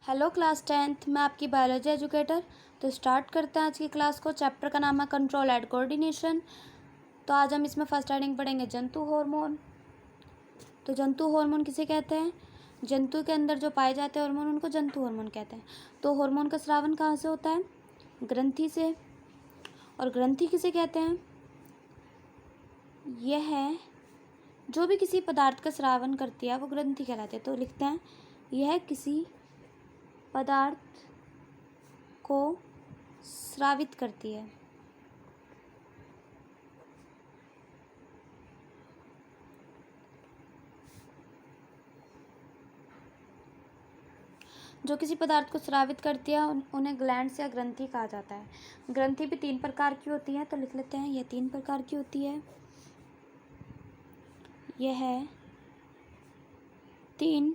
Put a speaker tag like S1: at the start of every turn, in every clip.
S1: Hello class 10th, मैं आपकी biology educator. तो स्टार्ट करते हैं आज की क्लास को। चैप्टर का नाम है कंट्रोल एंड कोऑर्डिनेशन। तो आज हम इसमें फर्स्ट हेडिंग पढ़ेंगे जंतु हार्मोन। तो जंतु हार्मोन किसे कहते हैं? जंतु के अंदर जो पाए जाते हैं हार्मोन उनको जंतु हार्मोन कहते हैं। तो हार्मोन का स्रावन कहाँ से होता है? ग्रंथि से। और ग्रंथि किसे कहते हैं? यह है जो भी किसी पदार्थ का स्रावन करती है वो ग्रंथि कहलाती है। तो लिखते हैं यह किसी पदार्थ को स्रावित करती है। जो किसी पदार्थ को स्रावित करती है उन्हें ग्लैंड्स या ग्रंथि कहा जाता है। ग्रंथि भी 3 प्रकार की होती है। तो लिख लेते हैं यह 3 प्रकार की होती है। यह 3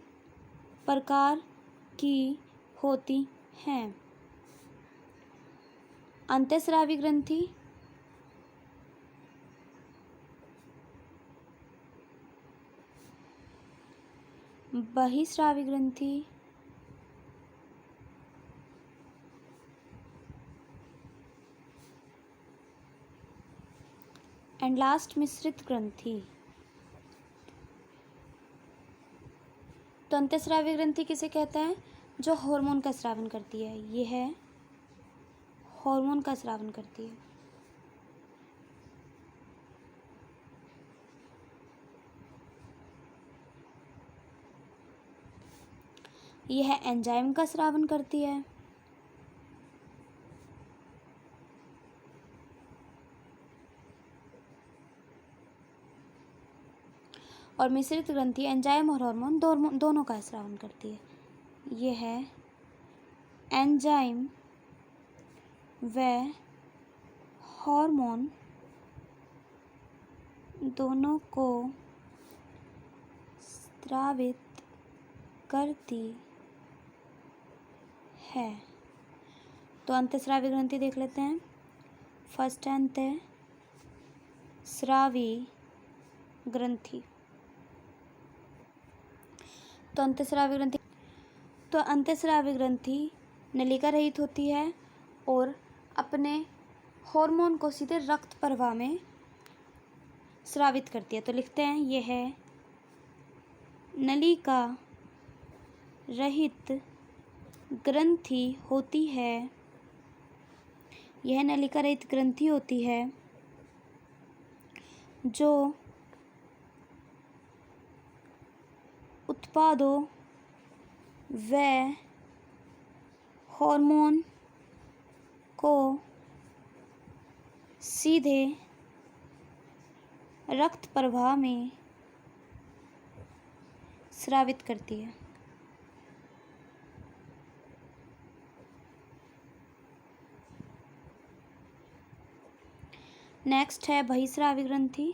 S1: प्रकार की होती हैं। अंतःस्रावी ग्रंथि, बहिस्रावी ग्रंथि, एंड लास्ट मिश्रित ग्रंथि। तो अंतःस्रावी ग्रंथि किसे कहते हैं? जो हार्मोन का स्रावन करती है। यह है हार्मोन का स्रावन करती है। यह एंजाइम का स्रावन करती है। और मिश्रित ग्रंथि एंजाइम और हार्मोन दोनों का स्रावन करती है। यह है एंजाइम व हार्मोन दोनों को स्रावित करती है। तो अंतःस्रावी ग्रंथि देख लेते हैं। फर्स्ट अंतःस्रावी ग्रंथि। तो अंतःस्रावी ग्रंथि नलिका रहित होती है और अपने हार्मोन को सीधे रक्त प्रवाह में स्रावित करती है। तो लिखते हैं यह है नलिका रहित ग्रंथि होती है। यह नलिका रहित ग्रंथि होती है जो उत्पादों व हार्मोन को सीधे रक्त प्रवाह में स्रावित करती है। नेक्स्ट है बहिस्रावी ग्रंथि।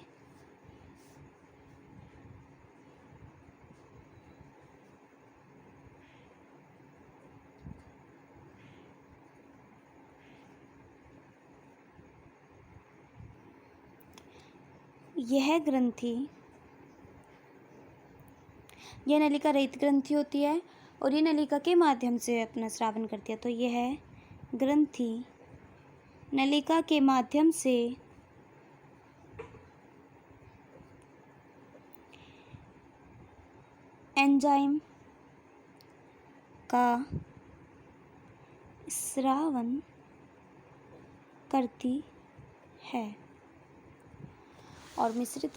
S1: यह ग्रंथि यह नलिका रहित ग्रंथि होती है और ये नलिका के माध्यम से अपना स्रावन करती है। तो यह ग्रंथि नलिका के माध्यम से एंजाइम का स्रावन करती है। और मिश्रित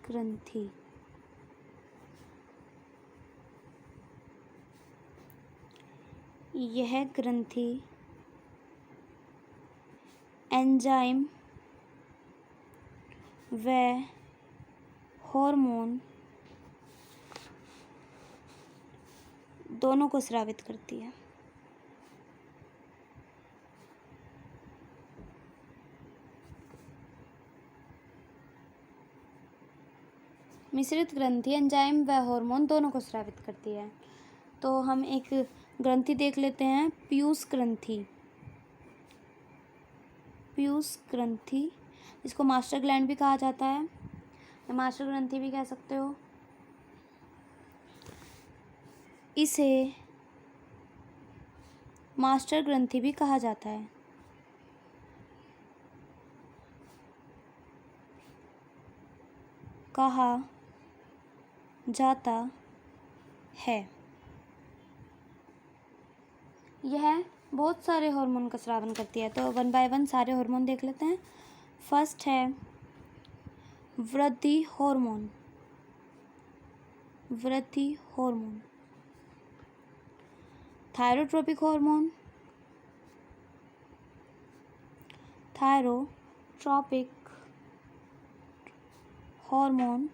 S1: ग्रंथि यह ग्रंथि एंजाइम व हार्मोन दोनों को स्रावित करती है। मिश्रित ग्रंथि एंजाइम व हार्मोन दोनों को स्रावित करती है। तो हम एक ग्रंथि देख लेते हैं, पीयूष ग्रंथि इसको मास्टर ग्लैंड भी कहा जाता है, मास्टर ग्रंथि भी कह सकते हो। इसे मास्टर ग्रंथि भी कहा जाता है। कहा जाता है। यह बहुत सारे हार्मोन का स्रावन करती है। तो 1 बाय 1 सारे हार्मोन देख लेते हैं। फर्स्ट है वृद्धि हार्मोन। वृद्धि hormone. Thyrotropic hormone. Thyrotropic hormone.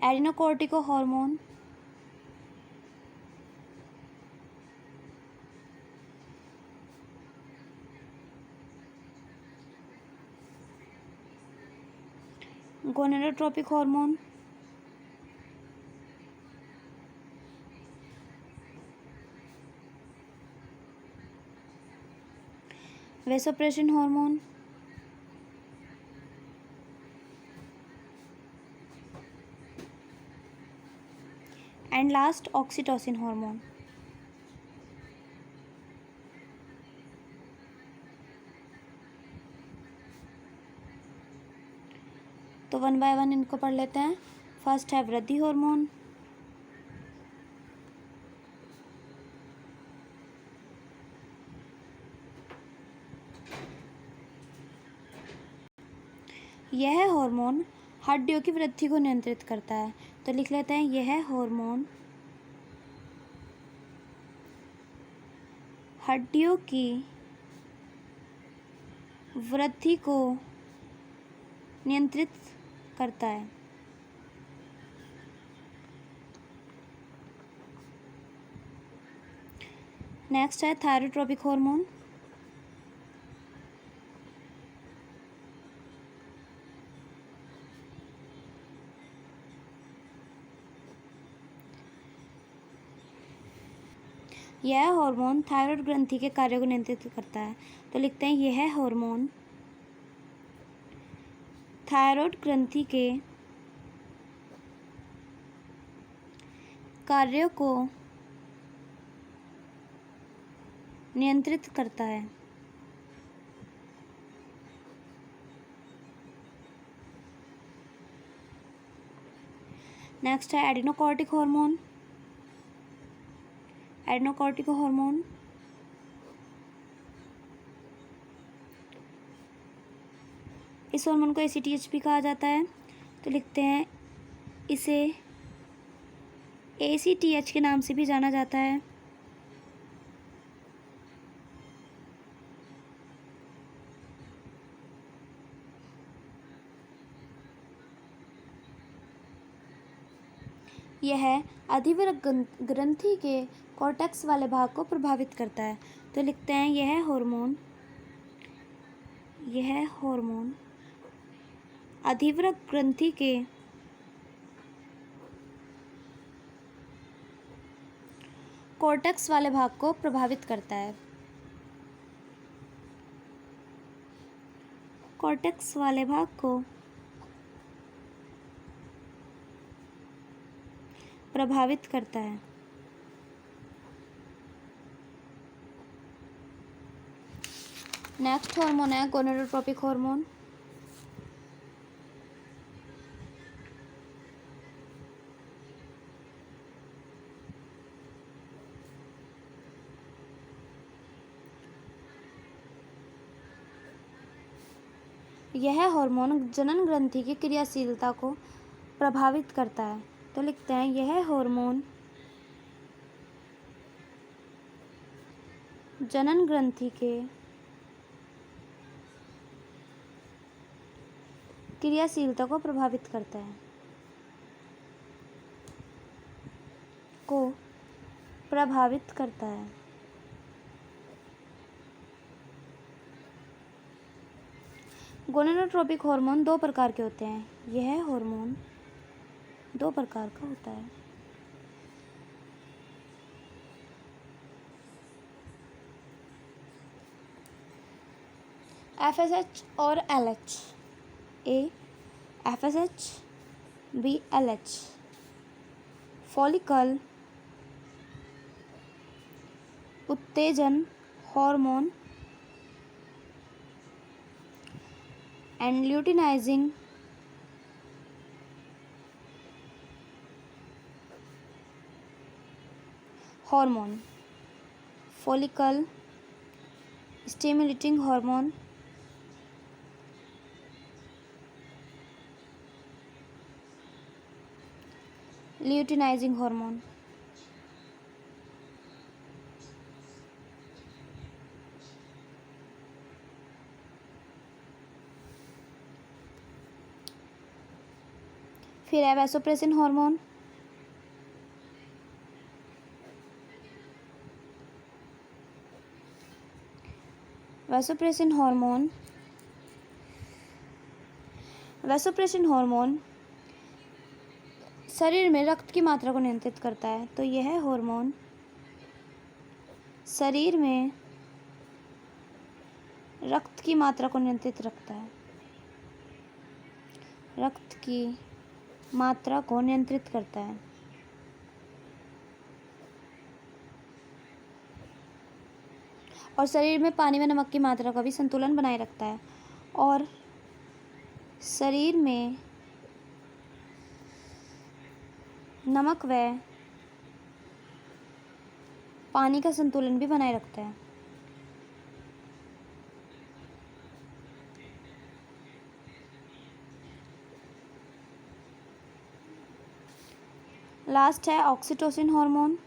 S1: Adenocortico hormone. Gonadotropic hormone. Vasopressin hormone. And last oxytocin hormone. तो 1 बाय 1 इनको पढ़ लेते हैं। फर्स्ट है वृद्धि हार्मोन। यह हार्मोन हड्डियों की वृद्धि को नियंत्रित करता है। तो लिख लेते हैं यह हार्मोन हड्डियों की वृद्धि को नियंत्रित करता है। नेक्स्ट है थायरोट्रोपिक हार्मोन। यह हार्मोन थायराइड ग्रंथि के कार्य को नियंत्रित करता है। तो लिखते हैं यह हार्मोन थायराइड ग्रंथि के कार्यों को नियंत्रित करता है। नेक्स्ट है एडिनोकोर्टिक हार्मोन। एडिनोकोर्टिक हार्मोन इस हार्मोन को ACTH भी कहा जाता है। तो लिखते हैं इसे ACTH के नाम से भी जाना जाता है। यह अधिवृक्क ग्रंथि के कॉर्टेक्स वाले भाग को प्रभावित करता है। तो लिखते हैं यह हार्मोन अधिवृक्क ग्रंथि के कॉर्टेक्स वाले भाग को प्रभावित करता है। कॉर्टेक्स वाले भाग को प्रभावित करता है। नेक्स्ट हार्मोन है गोनेडोट्रोपिक हार्मोन। यह हार्मोन जनन ग्रंथि की क्रियाशीलता को प्रभावित करता है। तो लिखते हैं यह हार्मोन जनन ग्रंथि के क्रियाशीलता को प्रभावित करता है। गोनेडोट्रोपिक हार्मोन 2 प्रकार के होते हैं। यह हार्मोन 2 प्रकार का होता है। FSH और LH। A FSH, B LH। Follicle उत्तेजन hormone and luteinizing hormone, follicle stimulating hormone, luteinizing hormone. फिर है vasopressin hormone, vasopressin hormone, vasopressin hormone शरीर में रक्त की मात्रा को नियंत्रित करता है। तो यह हार्मोन शरीर में रक्त की मात्रा को नियंत्रित रखता है, रक्त की मात्रा को नियंत्रित करता है। और शरीर में पानी में नमक की मात्रा का भी संतुलन बनाए रखता है। और शरीर में नमक व पानी का संतुलन भी बनाए रखता है। लास्ट है ऑक्सीटोसिन हार्मोन,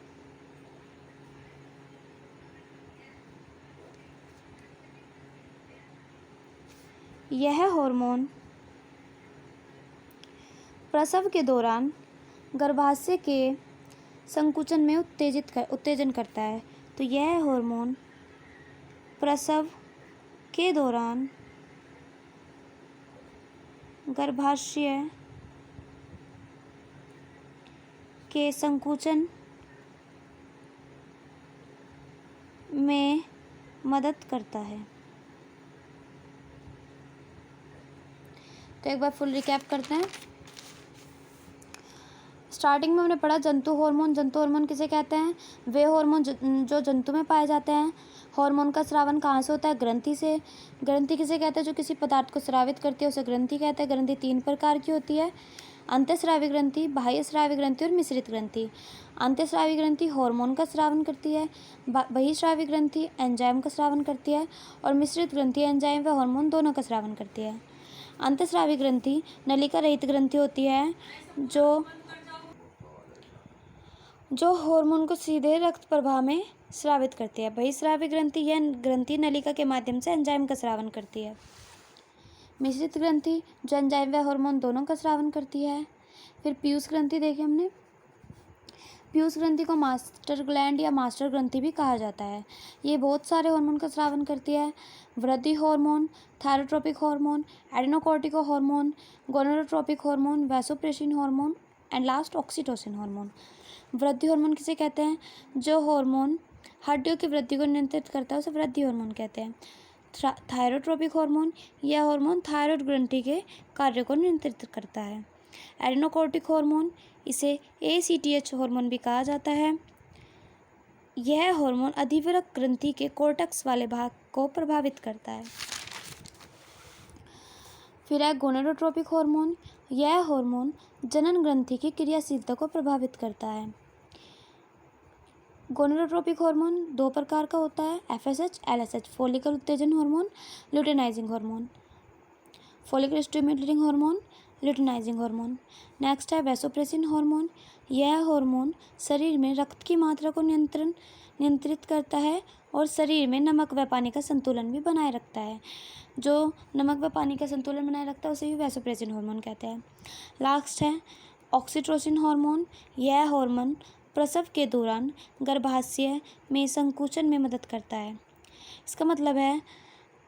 S1: यह हार्मोन प्रसव के दौरान गर्भाशय के संकुचन में उत्तेजन करता है। तो यह हार्मोन प्रसव के दौरान गर्भाशय के संकुचन में मदद करता है। तो एक बार फुल रिकैप करते हैं। स्टार्टिंग में हमने पढ़ा जंतु हार्मोन। जंतु हार्मोन किसे कहते हैं? वे हार्मोन जो जंतु में पाए जाते हैं। हार्मोन का स्रावन कहाँ से होता है? ग्रंथि से। ग्रंथि किसे कहते हैं? जो किसी पदार्थ को स्रावित करती है उसे ग्रंथि कहते हैं। ग्रंथि 3 प्रकार की होती है, अंतःस्रावी ग्रंथि, बाह्य स्रावी ग्रंथि और मिश्रित ग्रंथि। अंतःस्रावी ग्रंथि हार्मोन का स्रावन करती है, बहिःस्रावी ग्रंथि एंजाइम का स्रावन करती है और मिश्रित ग्रंथि एंजाइम व हार्मोन दोनों का स्रावन करती है। अंतःस्रावी ग्रंथि नलिका रहित ग्रंथि होती है जो हार्मोन को सीधे रक्त प्रवाह में स्रावित करती है। बहिःस्रावी ग्रंथि यह ग्रंथि नलिका के माध्यम से एंजाइम का स्रावन करती है। मिश्रित ग्रंथि जो एंजाइम व हार्मोन दोनों का स्रावन करती है। फिर पीयूष ग्रंथि देखी हमने। पीयूष ग्रंथि को मास्टर ग्लैंड या मास्टर ग्रंथि भी कहा जाता है। ये बहुत सारे हार्मोन का स्रावन करती है। वृद्धि hormone, thyrotropic hormone, adenocortico hormone, gonadotropic hormone, vasopressin hormone and last oxytocin hormone. वृद्धि हार्मोन किसे कहते हैं? जो हार्मोन हड्डियों की वृद्धि को नियंत्रित करता है उसे वृद्धि हार्मोन कहते हैं। थायरोट्रोपिक हार्मोन, यह हार्मोन थायराइड ग्रंथि के कार्य को नियंत्रित करता है। एडेनोकॉर्टिक हार्मोन, इसे ACTH हार्मोन भी कहा जाता है। यह हार्मोन अधिवृक्क ग्रंथि के कोर्टेक्स वाले भाग को प्रभावित करता है। फिर है गोनेडोट्रोपिक हार्मोन। यह हार्मोन जनन ग्रंथि की क्रियाशीलता को प्रभावित करता है। गोनेडोट्रोपिक हार्मोन 2 प्रकार का होता है, FSH, LSH। फॉलिकल उत्तेजन hormone, luteinizing hormone. Follicle stimulating hormone, luteinizing hormone. Next है वैसोप्रेसिन हार्मोन। यह हार्मोन शरीर में रक्त की मात्रा को नियंत्रित करता है और शरीर में नमक व पानी का संतुलन भी बनाए रखता है। जो नमक व पानी का संतुलन बनाए रखता है उसे भी वैसोप्रेसिन हार्मोन कहते हैं। लास्ट है ऑक्सीटोसिन हार्मोन। यह हार्मोन प्रसव के दौरान गर्भाशय में संकुचन में मदद करता है। इसका मतलब है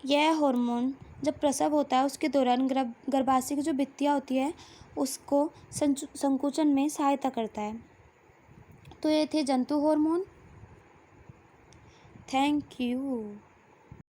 S1: यह हार्मोन जब प्रसव होता है उसके दौरान गर्भाशय की जो भित्तियाँ होती है उसको संकुचन में सहायता करता है। तो ये थे जंतु हार्मोन। Thank you.